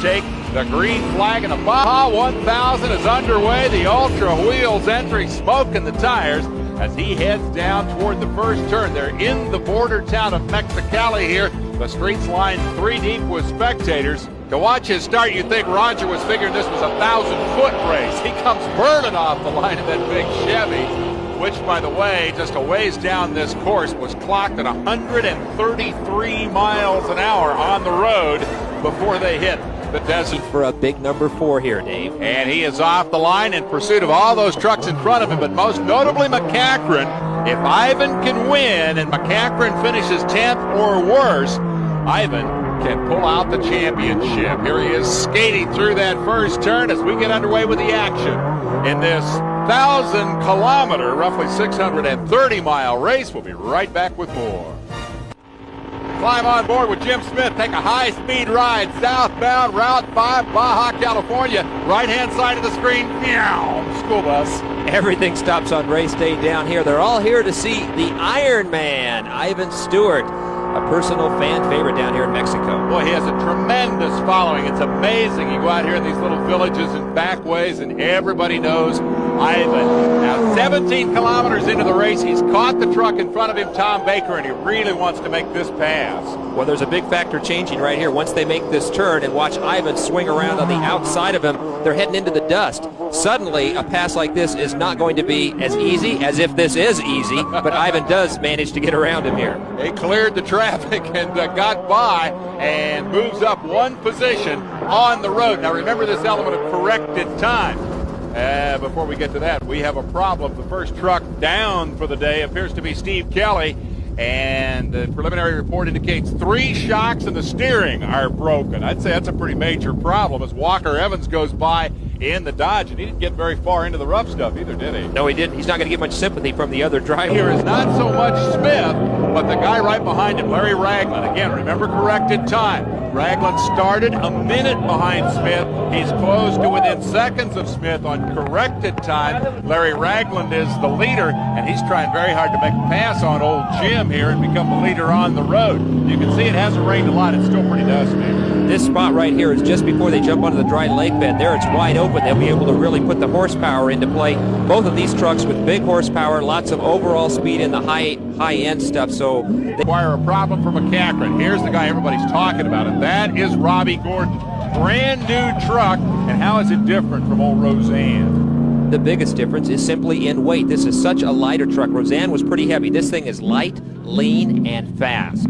take the green flag, and the Baja 1000 is underway. The Ultra Wheels entry, smoking the tires as he heads down toward the first turn. They're in the border town of Méxicali here. The streets lined 3 deep with spectators. To watch his start, you'd think Roger was figuring this was a 1,000-foot race. He comes burning off the line of that big Chevy, which, by the way, just a ways down this course, was clocked at 133 miles an hour on the road before they hit the desert. For a big number 4 here, Dave. And he is off the line in pursuit of all those trucks in front of him, but most notably McCachran. If Ivan can win and McCachran finishes 10th or worse, Ivan can pull out the championship. Here he is skating through that first turn as we get underway with the action in this 1,000-kilometer, roughly 630-mile race. We'll be right back with more. Climb on board with Jim Smith. Take a high-speed ride southbound Route 5, Baja California. Right-hand side of the screen, meow, school bus. Everything stops on race day down here. They're all here to see the Iron Man, Ivan Stewart, a personal fan favorite down here in Mexico. Boy, he has a tremendous following. It's amazing. You go out here in these little villages and backways, and everybody knows Ivan. Now, 17 kilometers into the race, he's caught the truck in front of him, Tom Baker, and he really wants to make this pass. Well, there's a big factor changing right here. Once they make this turn and watch Ivan swing around on the outside of him, they're heading into the dust. Suddenly, a pass like this is not going to be as easy as if this is easy, but Ivan does manage to get around him here. He cleared the traffic and got by and moves up 1 position on the road. Now, remember this element of corrected time. Before we get to that, we have a problem. The first truck down for the day appears to be Steve Kelly, and the preliminary report indicates 3 shocks in the steering are broken. I'd say that's a pretty major problem as Walker Evans goes by in the Dodge, and he didn't get very far into the rough stuff either, did he? No, he didn't. He's not going to get much sympathy from the other driver. Here is not so much Smith, but the guy right behind him, Larry Ragland. Again, remember corrected time. Ragland started a minute behind Smith. He's close to within seconds of Smith on corrected time. Larry Ragland is the leader, and he's trying very hard to make a pass on old Jim here and become the leader on the road. You can see it hasn't rained a lot. It's still pretty dusty. This spot right here is just before they jump onto the dry lake bed. There it's wide open. They'll be able to really put the horsepower into play. Both of these trucks with big horsepower, lots of overall speed in the high-end stuff. So they require a problem for McCachran. Here's the guy everybody's talking about, and that is Robbie Gordon. Brand new truck, and how is it different from old Roseanne? The biggest difference is simply in weight. This is such a lighter truck. Roseanne was pretty heavy. This thing is light, lean, and fast.